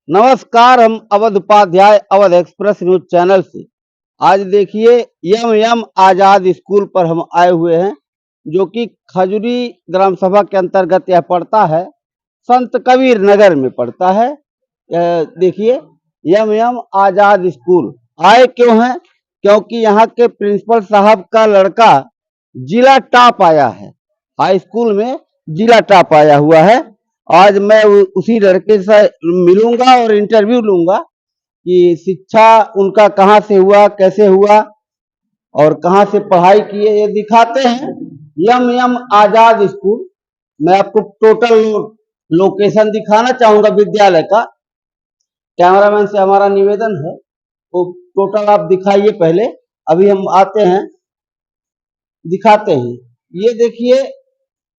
नमस्कार। हम Awadh Upadhyay Awadh express news channel से आज देखिए एम आजाद स्कूल पर हम आए हुए हैं, जो कि खजूरी ग्राम सभा के अंतर्गत यह पड़ता है। संत कबीर नगर में पड़ता है। देखिए एम आजाद स्कूल आए क्यों हैं? क्योंकि यहाँ के प्रिंसिपल साहब का लड़का जिला टॉप आया है। हाई स्कूल में जिला टॉप आया हुआ है। आज मैं उसी लड़के से मिलूंगा और इंटरव्यू लूंगा कि शिक्षा उनका कहाँ से हुआ, कैसे हुआ और कहाँ से पढ़ाई किए, ये दिखाते हैं। एम आजाद स्कूल, मैं आपको टोटल लोकेशन दिखाना चाहूंगा विद्यालय का। कैमरामैन से हमारा निवेदन है, वो टोटल आप दिखाइए पहले। अभी हम आते हैं, दिखाते हैं। ये देखिए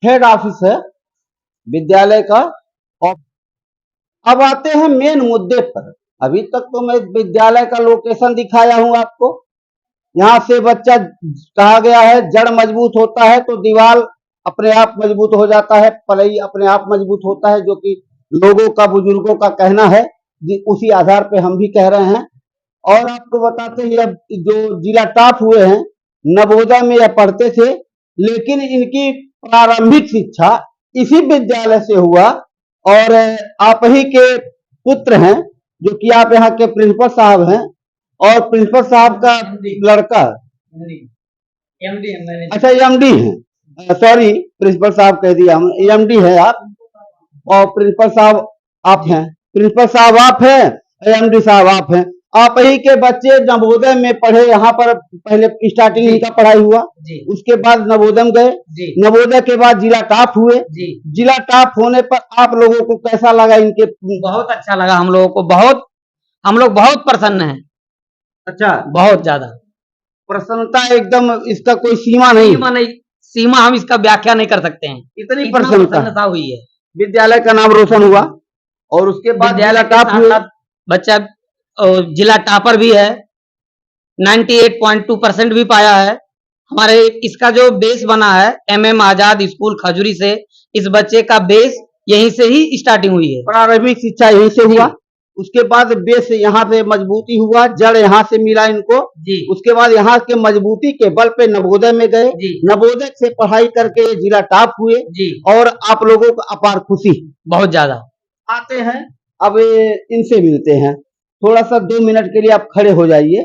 हेड ऑफिस है विद्यालय का। और अब आते हैं मेन मुद्दे पर। अभी तक तो मैं विद्यालय का लोकेशन दिखाया हूं आपको। यहाँ से बच्चा, कहा गया है जड़ मजबूत होता है तो दीवार अपने आप मजबूत हो जाता है, पलई अपने आप मजबूत होता है, जो कि लोगों का, बुजुर्गों का कहना है। उसी आधार पे हम भी कह रहे हैं। और आपको बताते हैं, अब जो जिला टॉप हुए हैं, नवोदय में यह पढ़ते थे, लेकिन इनकी प्रारंभिक शिक्षा इसी विद्यालय से हुआ। और आप ही के पुत्र हैं, जो कि आप यहाँ के प्रिंसिपल साहब हैं, और प्रिंसिपल साहब का लड़का, अच्छा एमडी है, सॉरी प्रिंसिपल साहब कह दिया हम, एमडी है आप, और प्रिंसिपल साहब आप हैं। प्रिंसिपल साहब आप हैं, एमडी साहब आप हैं। आप ही के बच्चे नवोदय में पढ़े, यहाँ पर पहले स्टार्टिंग इनका पढ़ाई हुआ, उसके बाद नवोदय गए, नवोदय के बाद जिला टॉप हुए। जिला टॉप होने पर आप लोगों को कैसा लगा इनके? बहुत अच्छा लगा हम लोगों को, बहुत, हम लोग बहुत प्रसन्न हैं। अच्छा, बहुत ज्यादा प्रसन्नता एकदम, इसका कोई सीमा नहीं। सीमा हम इसका व्याख्या नहीं कर सकते हैं। इतनी इतना प्रसन्नता हुई है। विद्यालय का नाम रोशन हुआ, और उसके बाद जिला टॉप हुए। बच्चा जिला टॉपर भी है, 98.2% भी पाया है। हमारे इसका जो बेस बना है एम आजाद स्कूल खजूरी से, इस बच्चे का बेस यहीं से ही स्टार्टिंग हुई है। प्रारंभिक शिक्षा यहीं से हुआ, उसके बाद बेस यहाँ से मजबूती हुआ, जड़ यहाँ से मिला इनको। उसके बाद यहाँ के मजबूती के बल पे नवोदय में गए, नवोदय से पढ़ाई करके जिला टॉप हुए, और आप लोगों को अपार खुशी, बहुत ज्यादा। आते हैं अब इनसे मिलते हैं। थोड़ा सा 2 मिनट के लिए आप खड़े हो जाइए।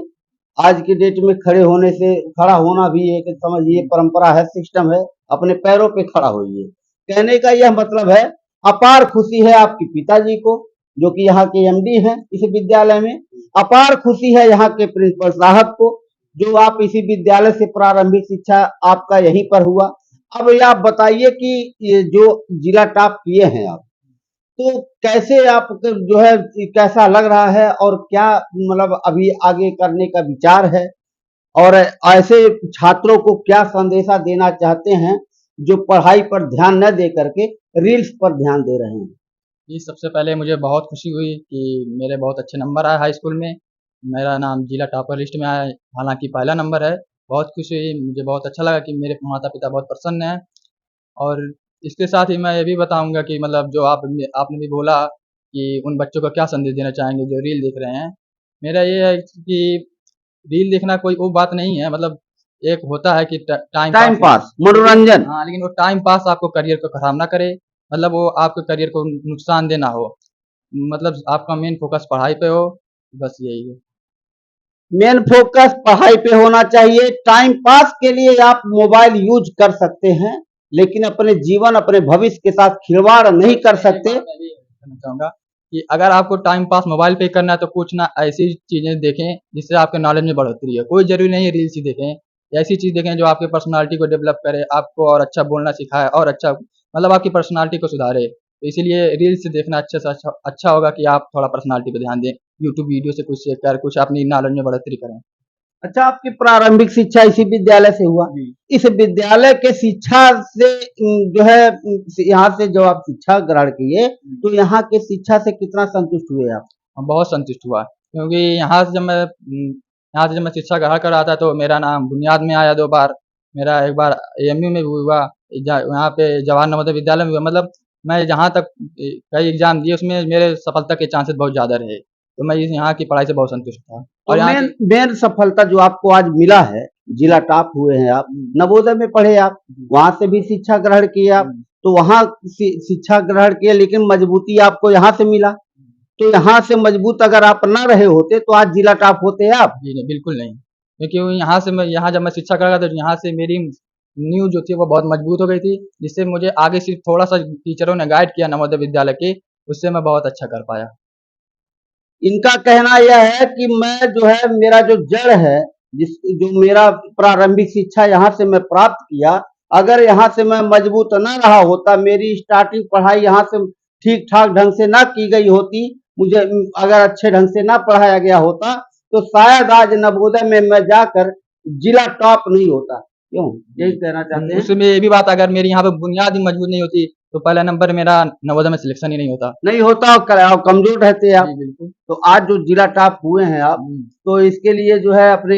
आज की डेट में खड़े होने से, खड़ा होना भी एक समझिए परंपरा है, सिस्टम है। अपने पैरों पे खड़ा होइए। कहने का यह मतलब है, अपार खुशी है आपके पिताजी को, जो कि यहाँ के एमडी हैं इस विद्यालय में। अपार खुशी है यहाँ के प्रिंसिपल साहब को, जो आप इसी विद्यालय से प्रारंभिक शिक्षा आपका यहीं पर हुआ। अब ये आप बताइए कि ये जो जिला टॉप किए हैं आप, तो कैसे आप जो है, कैसा लग रहा है, और क्या मतलब अभी आगे करने का विचार है, और ऐसे छात्रों को क्या संदेशा देना चाहते हैं जो पढ़ाई पर ध्यान न दे करके रील्स पर ध्यान दे रहे हैं? जी, सबसे पहले मुझे बहुत खुशी हुई कि मेरे बहुत अच्छे नंबर आए हाई स्कूल में। मेरा नाम जिला टॉपर लिस्ट में आया, हालाँकि पहला नंबर है। बहुत खुशी हुई, मुझे बहुत अच्छा लगा कि मेरे माता-पिता बहुत प्रसन्न हैं। और इसके साथ ही मैं ये भी बताऊँगा कि मतलब जो आपने भी बोला कि उन बच्चों को क्या संदेश देना चाहेंगे जो रील देख रहे हैं। मेरा ये है कि रील देखना कोई वो बात नहीं है, मतलब एक होता है कि टाइम पास, मनोरंजन। हाँ, लेकिन वो टाइम पास आपको करियर को खराब ना करे, मतलब वो आपके करियर को नुकसान देना हो, मतलब आपका मेन फोकस पढ़ाई पे हो, बस यही है। मेन फोकस पढ़ाई पे होना चाहिए। टाइम पास के लिए आप मोबाइल यूज कर सकते हैं, लेकिन अपने जीवन, अपने भविष्य के साथ खिलवाड़ नहीं कर सकते। कहना चाहूँगा कि अगर आपको टाइम पास मोबाइल पे करना है तो कुछ ना ऐसी चीज़ें देखें जिससे आपके नॉलेज में बढ़ोतरी है। कोई ज़रूरी नहीं है रील्स ही देखें, ऐसी चीज़ देखें जो आपकी पर्सनैलिटी को डेवलप करे, आपको और अच्छा बोलना सिखाए, और अच्छा मतलब आपकी पर्सनैलिटी को सुधारे। तो इसीलिए रील्स देखना अच्छे से अच्छा होगा कि आप थोड़ा पर्सनैलिटी पे ध्यान दें। यूट्यूब वीडियो से कुछ सीख कर कुछ अपनी नॉलेज में बढ़ोतरी करें। अच्छा, आपकी प्रारंभिक शिक्षा इसी विद्यालय से हुआ? इस विद्यालय के शिक्षा से जो है, यहाँ से जो आप शिक्षा ग्रहण किए, तो यहाँ के शिक्षा से कितना संतुष्ट हुए आप? बहुत संतुष्ट हुआ, क्योंकि यहाँ से जब मैं शिक्षा ग्रहण कर रहा था तो मेरा नाम बुनियाद में आया 2 बार, मेरा एक बार एएमयू में भी हुआ, यहाँ पे जवाहर नवोदय विद्यालय में हुआ। मतलब मैं जहाँ तक कई एग्ज़ाम दिए उसमें मेरे सफलता के चांसेस बहुत ज़्यादा रहे। तो मैं इस यहाँ की पढ़ाई से बहुत संतुष्ट था। तो और यहाँ मेन की मेन सफलता जो आपको आज मिला है, जिला टॉप हुए हैं आप, नवोदय में पढ़े आप, वहां से भी शिक्षा ग्रहण किए आप, तो वहां शिक्षा ग्रहण किए, लेकिन मजबूती आपको यहाँ से मिला। तो यहाँ से मजबूत अगर आप ना रहे होते तो आज जिला टॉप होते आप। जी नहीं, बिल्कुल नहीं। क्योंकि यहाँ से मैं यहाँ जब मैं शिक्षा करा तो यहाँ से मेरी नींव जो थी वो बहुत मजबूत हो गई थी, जिससे मुझे आगे सिर्फ थोड़ा-सा टीचरों ने गाइड किया नवोदय विद्यालय के, उससे मैं बहुत अच्छा कर पाया। इनका कहना यह है कि मैं जो है मेरा जो जड़ है, जिस जो मेरा प्रारंभिक शिक्षा यहाँ से मैं प्राप्त किया, अगर यहाँ से मैं मजबूत ना रहा होता, मेरी स्टार्टिंग पढ़ाई यहाँ से ठीक ठाक ढंग से ना की गई होती, मुझे अगर अच्छे ढंग से ना पढ़ाया गया होता, तो शायद आज नवोदय में मैं जाकर जिला टॉप नहीं होता। क्यों, यही कहना चाहते हैं? उसमें ये भी बात अगर मेरी यहाँ पे बुनियाद ही मजबूत नहीं होती, तो पहला नंबर मेरा नवोदय में सिलेक्शन ही नहीं होता। नहीं होता और कमजोर रहते आप। जी, बिल्कुल। तो आज जो जिला टॉप हुए हैं आप, तो इसके लिए जो है अपने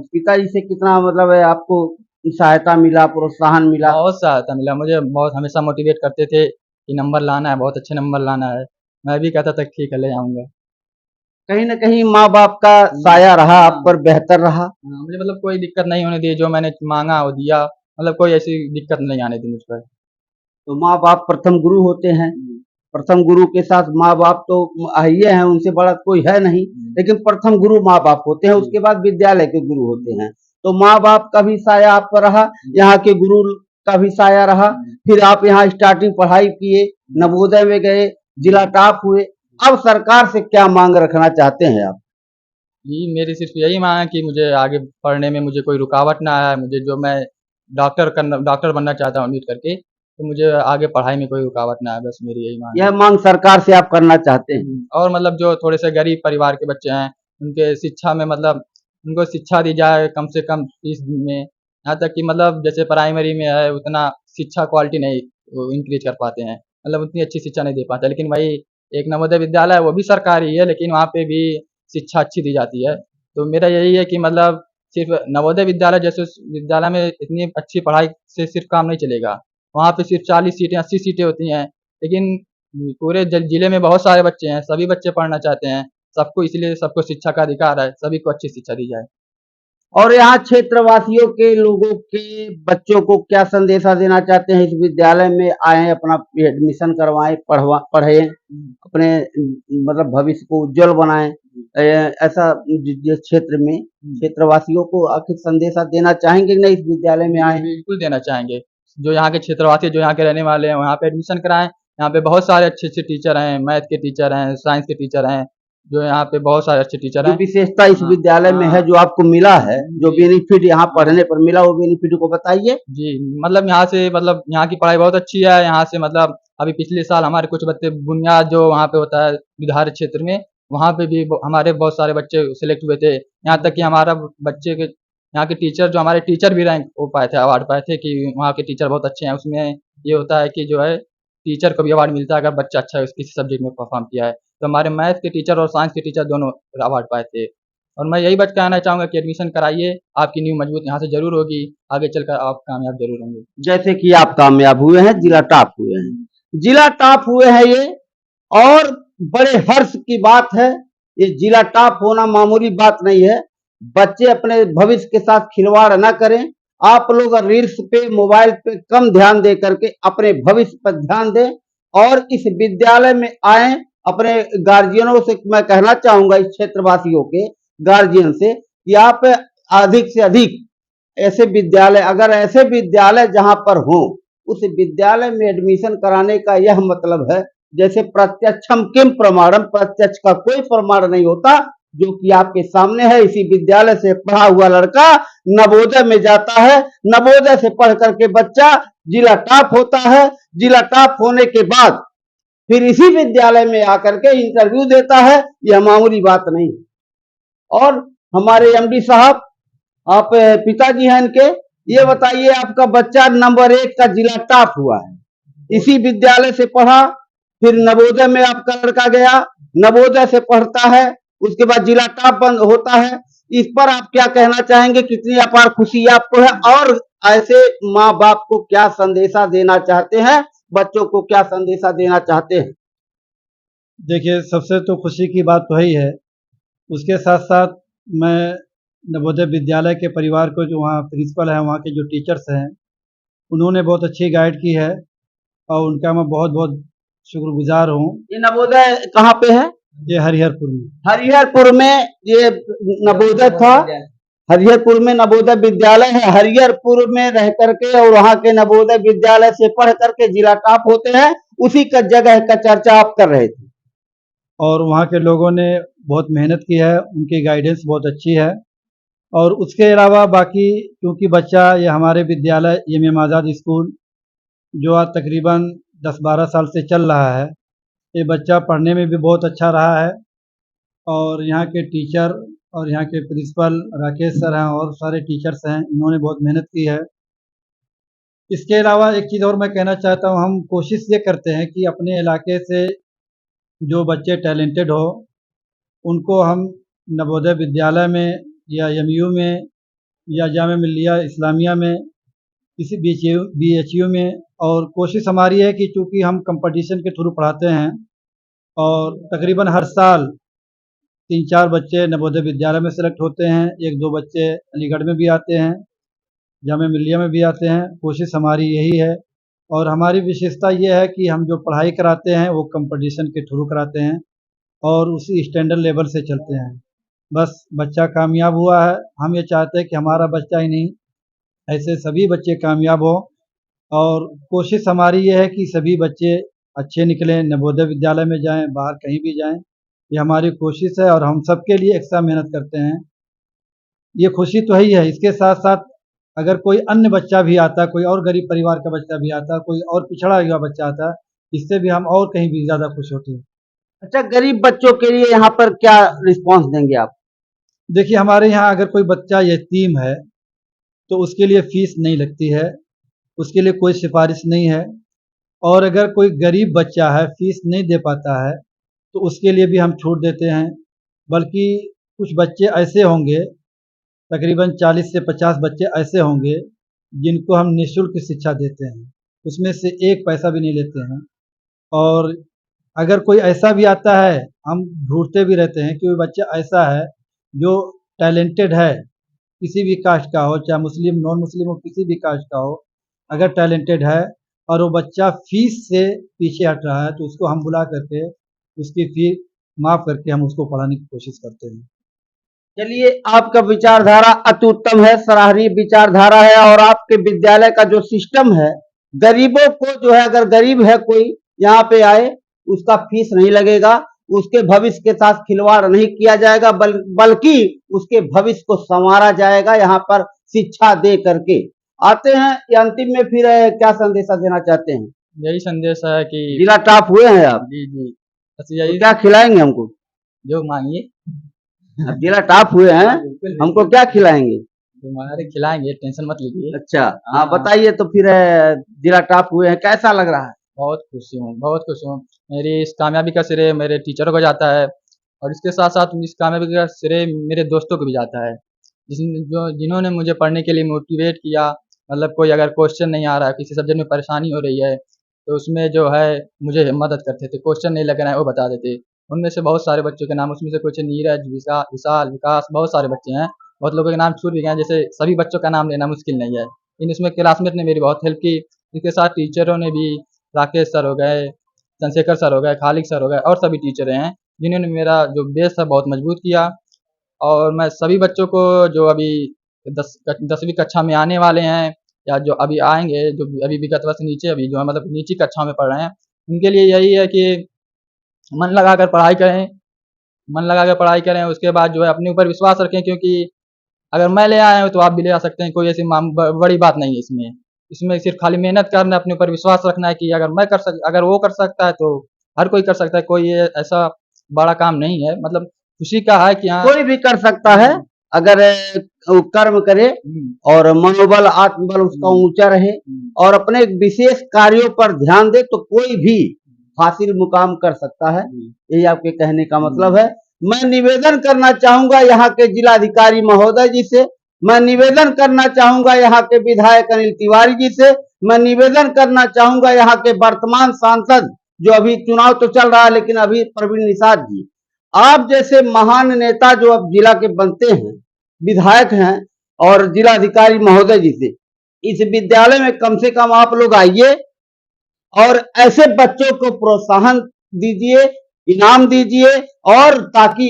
पिताजी से कितना मतलब है आपको सहायता मिला, प्रोत्साहन मिला? बहुत सहायता मिला, मुझे बहुत हमेशा मोटिवेट करते थे कि नंबर लाना है, बहुत अच्छे नंबर लाना है। मैं भी कहता था ठीक है, ले आऊँगा। कहीं न कहीं माँ-बाप का साया रहा आप पर, बेहतर रहा। हाँ, मुझे मतलब कोई दिक्कत नहीं होने दी, जो मैंने माँगा वो दिया, मतलब कोई ऐसी दिक्कत नहीं आने दी मुझ पर। तो माँ-बाप प्रथम गुरु होते हैं। प्रथम गुरु के साथ माँ-बाप तो आइए हैं, उनसे बड़ा कोई है नहीं, लेकिन प्रथम गुरु माँ-बाप होते हैं, उसके बाद विद्यालय के गुरु होते हैं। तो माँ-बाप का भी साया आप पर रहा, यहाँ के गुरु का भी साया रहा, फिर आप यहाँ स्टार्टिंग पढ़ाई किए, नवोदय में गए, जिला टॉप हुए। अब सरकार से क्या मांग रखना चाहते हैं आप? जी, मेरी सिर्फ़ यही माँग है कि मुझे आगे पढ़ने में मुझे कोई रुकावट ना आए, मुझे जो मैं डॉक्टर बनना चाहता हूँ नीट करके, तो मुझे आगे पढ़ाई में कोई रुकावट ना आए, बस मेरी यही माँग है। यह मांग सरकार से आप करना चाहते हैं? और मतलब जो थोड़े से गरीब परिवार के बच्चे हैं, उनके शिक्षा में मतलब उनको शिक्षा दी जाए कम से कम फीस में। यहाँ तक कि मतलब जैसे प्राइमरी में है उतना शिक्षा क्वालिटी नहीं वो इंक्रीज़ कर पाते हैं, मतलब उतनी अच्छी शिक्षा नहीं दे पाते। लेकिन वही एक नवोदय विद्यालय है वो भी सरकारी है, लेकिन वहाँ पे भी शिक्षा अच्छी दी जाती है। तो मेरा यही है कि मतलब सिर्फ़ नवोदय विद्यालय जैसे उस विद्यालय में इतनी अच्छी पढ़ाई से सिर्फ़ काम नहीं चलेगा। वहाँ पे सिर्फ़ 40 सीटें, 80 सीटें होती हैं, लेकिन पूरे जिले में बहुत सारे बच्चे हैं, सभी बच्चे पढ़ना चाहते हैं। सबको इसलिए सबको शिक्षा का अधिकार है, सभी को अच्छी शिक्षा दी जाए। और यहाँ क्षेत्रवासियों के लोगों के बच्चों को क्या संदेशा देना चाहते हैं? इस विद्यालय में आए, अपना एडमिशन करवाएं, पढ़ें, अपने मतलब भविष्य को उज्जवल बनाएं। ऐसा जिस क्षेत्र में क्षेत्रवासियों को आखिर संदेशा देना चाहेंगे कि नहीं इस विद्यालय में आए? बिल्कुल देना चाहेंगे। जो यहाँ के क्षेत्रवासी, जो यहाँ के रहने वाले हैं, वहाँ पे एडमिशन कराएँ। यहाँ पे बहुत सारे अच्छे-अच्छे टीचर हैं, मैथ के टीचर हैं, साइंस के टीचर हैं, जो यहाँ पे बहुत सारे अच्छे टीचर जो हैं। विशेषता इस हाँ, विद्यालय में है, हाँ। जो आपको मिला है, जो जी, बेनिफिट यहाँ पढ़ने पर मिला, वो बेनिफिट को बताइए। जी, मतलब यहाँ से मतलब यहाँ की पढ़ाई बहुत अच्छी है। यहाँ से मतलब अभी पिछले साल हमारे कुछ बच्चे बुनियाद जो वहाँ पे होता है विधार क्षेत्र में, वहाँ पे भी हमारे बहुत सारे बच्चे सेलेक्ट हुए थे। यहाँ तक कि हमारा बच्चे के यहाँ के टीचर जो हमारे टीचर भी रैंक वो पाए थे, अवार्ड पाए थे कि वहाँ के टीचर बहुत अच्छे हैं। उसमें ये होता है कि जो है टीचर को भी अवार्ड मिलता है अगर बच्चा अच्छा है किसी सब्जेक्ट में परफ़ॉर्म किया है। तो हमारे मैथ के टीचर और साइंस के टीचर दोनों अवार्ड पाए थे। और मैं यही कहना चाहूँगा कि एडमिशन कराइए, आपकी नींव मजबूत यहाँ से ज़रूर होगी, आगे चलकर आप कामयाब ज़रूर होंगे। जैसे कि आप कामयाब हुए हैं, जिला टॉप हुए हैं। जिला टॉप हुए हैं ये, और बड़े हर्ष की बात है। ये जिला टॉप होना मामूली बात नहीं है। बच्चे अपने भविष्य के साथ खिलवाड़ ना करें। आप लोग रील्स पे, मोबाइल पे कम ध्यान दे करके अपने भविष्य पर ध्यान दें और इस विद्यालय में आए। अपने गार्जियनों से मैं कहना चाहूंगा, इस क्षेत्रवासियों के गार्जियन से, कि आप अधिक से अधिक ऐसे विद्यालय, अगर ऐसे विद्यालय जहां पर हो, उस विद्यालय में एडमिशन कराने का यह मतलब है, जैसे प्रत्यक्षम किम प्रमाणम, प्रत्यक्ष का कोई प्रमाण नहीं होता, जो कि आपके सामने है। इसी विद्यालय से पढ़ा हुआ लड़का नवोदय में जाता है, नवोदय से पढ़ करके बच्चा जिला टॉप होता है, जिला टॉप होने के बाद फिर इसी विद्यालय में आकर के इंटरव्यू देता है। यह मामूली बात नहीं है। और हमारे एमडी साहब, आप पिताजी हैं इनके, ये बताइए, आपका बच्चा नंबर 1 का जिला टॉप हुआ है, इसी विद्यालय से पढ़ा, फिर नवोदय में आपका लड़का गया, नवोदय से पढ़ता है, उसके बाद जिला टॉप बंद होता है। इस पर आप क्या कहना चाहेंगे? कितनी अपार खुशी आपको है, और ऐसे माँ बाप को क्या संदेशा देना चाहते हैं बच्चों को क्या संदेशा देना चाहते हैं? देखिए, सबसे तो खुशी की बात तो है ही है। उसके साथ-साथ मैं नवोदय विद्यालय के परिवार को, जो वहाँ प्रिंसिपल हैं, वहाँ के जो टीचर्स हैं, उन्होंने बहुत अच्छी गाइड की है और उनका मैं बहुत-बहुत शुक्रगुज़ार हूँ। ये नवोदय कहाँ पे है? ये हरिहरपुर में। हरिहरपुर में ये नवोदय था। हरिहरपुर में नवोदय विद्यालय है। हरिहरपुर में रह करके और वहाँ के नवोदय विद्यालय से पढ़ करके जिला टॉप होते हैं, उसी का जगह का चर्चा आप कर रहे थे। और वहाँ के लोगों ने बहुत मेहनत की है, उनकी गाइडेंस बहुत अच्छी है। और उसके अलावा बाकी, क्योंकि बच्चा ये हमारे विद्यालय एमएम आज़ाद स्कूल, जो आज तकरीबन 10-12 साल से चल रहा है, ये बच्चा पढ़ने में भी बहुत अच्छा रहा है। और यहाँ के टीचर और यहाँ के प्रिंसिपल राकेश सर हैं और सारे टीचर्स हैं, इन्होंने बहुत मेहनत की है। इसके अलावा एक चीज़ और मैं कहना चाहता हूँ, हम कोशिश ये करते हैं कि अपने इलाके से जो बच्चे टैलेंटेड हो, उनको हम नवोदय विद्यालय में या एमयू में या जामिया मिल्लिया इस्लामिया में, किसी बीएचयू में। और कोशिश हमारी है कि चूँकि हम कंपटीशन के थ्रू पढ़ाते हैं और तकरीबन हर साल 3-4 बच्चे नवोदय विद्यालय में सेलेक्ट होते हैं, 1-2 बच्चे अलीगढ़ में भी आते हैं, जामिया मिल्लिया में भी आते हैं। कोशिश हमारी यही है और हमारी विशेषता ये है कि हम जो पढ़ाई कराते हैं वो कंपटीशन के थ्रू कराते हैं और उसी स्टैंडर्ड लेवल से चलते हैं। बस बच्चा कामयाब हुआ है, हम ये चाहते हैं कि हमारा बच्चा ही नहीं, ऐसे सभी बच्चे कामयाब हों। और कोशिश हमारी ये है कि सभी बच्चे अच्छे निकलें, नवोदय विद्यालय में जाएँ, बाहर कहीं भी जाएँ, ये हमारी कोशिश है और हम सबके लिए एक्स्ट्रा मेहनत करते हैं। ये खुशी तो है ही है, इसके साथ-साथ अगर कोई अन्य बच्चा भी आता है, कोई और गरीब परिवार का बच्चा भी आता है, कोई और पिछड़ा हुआ बच्चा आता है, इससे भी हम और कहीं भी ज़्यादा खुश होते हैं। अच्छा, गरीब बच्चों के लिए यहाँ पर क्या रिस्पॉन्स देंगे आप? देखिए, हमारे यहाँ अगर कोई बच्चा यतीम है, तो उसके लिए फ़ीस नहीं लगती है, उसके लिए कोई सिफ़ारिश नहीं है। और अगर कोई गरीब बच्चा है, फ़ीस नहीं दे पाता है, तो उसके लिए भी हम छूट देते हैं। बल्कि कुछ बच्चे ऐसे होंगे, तकरीबन 40 से 50 बच्चे ऐसे होंगे, जिनको हम निःशुल्क शिक्षा देते हैं, उसमें से 1 पैसा भी नहीं लेते हैं। और अगर कोई ऐसा भी आता है, हम ढूँढते भी रहते हैं कि कोई बच्चा ऐसा है जो टैलेंटेड है, किसी भी कास्ट का हो, चाहे मुस्लिम, नॉन मुस्लिम हो, किसी भी कास्ट का हो, अगर टैलेंटेड है और वो बच्चा फ़ीस से पीछे हट रहा है, तो उसको हम बुला करके उसकी फ़ी माफ़ करके हम उसको पढ़ाने की कोशिश करते हैं। चलिए, आपका विचारधारा अति उत्तम है, सराहनीय विचारधारा है और आपके विद्यालय का जो सिस्टम है, गरीबों को जो है, अगर गरीब है कोई यहाँ पे आए, उसका फीस नहीं लगेगा, उसके भविष्य के साथ खिलवाड़ नहीं किया जाएगा, बल्कि उसके भविष्य को संवारा जाएगा यहाँ पर शिक्षा दे करके। आते हैं ये अंतिम में, फिर क्या संदेशा देना चाहते हैं? यही संदेश है कि जिला टॉप हुए हैं आप, जी, जी। बस तो यही क्या खिलाएंगे हमको? जो माँगिए, आप जिला टॉप हुए हैं, बिल्कुल, हमको क्या खिलाएंगे? तुम्हारे खिलाएँगे, टेंशन मत लीजिए। अच्छा, हाँ हाँ। बताइए तो फिर जिला टॉप हुए हैं, कैसा लग रहा है? बहुत खुशी हूँ, बहुत खुश हूँ। मेरी इस कामयाबी का श्रेय मेरे टीचरों को जाता है और इसके साथ-साथ इस कामयाबी का श्रेय मेरे दोस्तों को भी जाता है। जिन्होंने मुझे पढ़ने के लिए मोटिवेट किया, मतलब कोई अगर क्वेश्चन नहीं आ रहा है, किसी सब्जेक्ट में परेशानी हो रही है, तो उसमें जो है मुझे मदद करते थे, क्वेश्चन नहीं लग रहा है वो बता देते। उनमें से बहुत सारे बच्चों के नाम, उसमें से कुछ नीरज, विशाल, विकास, बहुत सारे बच्चे हैं। बहुत लोगों के नाम छूट भी गए हैं, जैसे सभी बच्चों का नाम लेना मुश्किल नहीं है। लेकिन इसमें क्लासमेट ने मेरी बहुत हेल्प की, इसके साथ टीचरों ने भी, राकेश सर हो गए, चंद्रशेखर सर हो गए, खालिक सर हो गए और सभी टीचर हैं, जिन्होंने मेरा जो बेस है बहुत मजबूत किया। और मैं सभी बच्चों को जो अभी 10वीं कक्षा में आने वाले हैं या जो अभी आएँगे, जो अभी विगत वर्ष नीचे अभी जो है मतलब नीची कक्षा में पढ़ रहे हैं, उनके लिए यही है कि मन लगाकर पढ़ाई करें, मन लगाकर पढ़ाई करें, उसके बाद जो है अपने ऊपर विश्वास रखें, क्योंकि अगर मैं ले आया हूँ तो आप भी ले आ सकते हैं, कोई ऐसी बड़ी बात नहीं है इसमें। इसमें सिर्फ खाली मेहनत करना है, अपने ऊपर विश्वास रखना है कि अगर वो कर सकता है तो हर कोई कर सकता है, कोई ये ऐसा बड़ा काम नहीं है, मतलब खुशी का है कि हाँ। कोई भी कर सकता है, अगर वो कर्म करे और मनोबल, आत्मबल उसका ऊंचा रहे और अपने विशेष कार्यों पर ध्यान दे, तो कोई भी हासिल मुकाम कर सकता है। यही आपके कहने का मतलब है। मैं निवेदन करना चाहूंगा यहाँ के जिलाधिकारी महोदय जी से, मैं निवेदन करना चाहूंगा यहाँ के विधायक अनिल तिवारी जी से मैं निवेदन करना चाहूंगा यहाँ के वर्तमान सांसद, जो अभी चुनाव तो चल रहा है लेकिन अभी प्रवीण निषाद जी, आप जैसे महान नेता जो अब जिला के बनते हैं, विधायक हैं और जिलाधिकारी महोदय जी से इस विद्यालय में कम से कम आप लोग आइए और ऐसे बच्चों को प्रोत्साहन दीजिए, इनाम दीजिए, और ताकि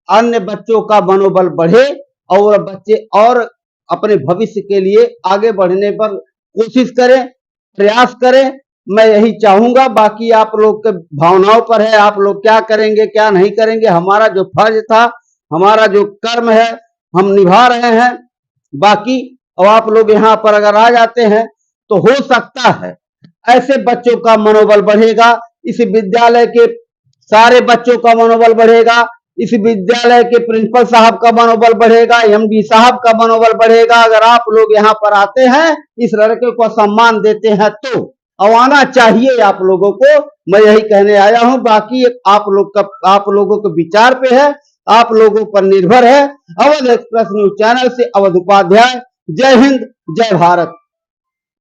अन्य बच्चों का मनोबल बढ़े और बच्चे और अपने भविष्य के लिए आगे बढ़ने पर कोशिश करें, प्रयास करें। मैं यही चाहूंगा, बाकी आप लोग के भावनाओं पर है, आप लोग क्या करेंगे क्या नहीं करेंगे। हमारा जो फर्ज था, हमारा जो कर्म है, हम निभा रहे हैं। बाकी अब आप लोग यहाँ पर अगर आ जाते हैं तो हो सकता है ऐसे बच्चों का मनोबल बढ़ेगा, इस विद्यालय के सारे बच्चों का मनोबल बढ़ेगा, इस विद्यालय के प्रिंसिपल साहब का मनोबल बढ़ेगा, एमडी साहब का मनोबल बढ़ेगा। अगर आप लोग यहाँ पर आते हैं, इस लड़के को सम्मान देते हैं तो अब आना चाहिए आप लोगों को। मैं यही कहने आया हूँ, बाकी आप लोगों के विचार पे है, आप लोगों पर निर्भर है। अवध एक्सप्रेस न्यूज चैनल से अवध उपाध्याय। जय हिंद, जय भारत।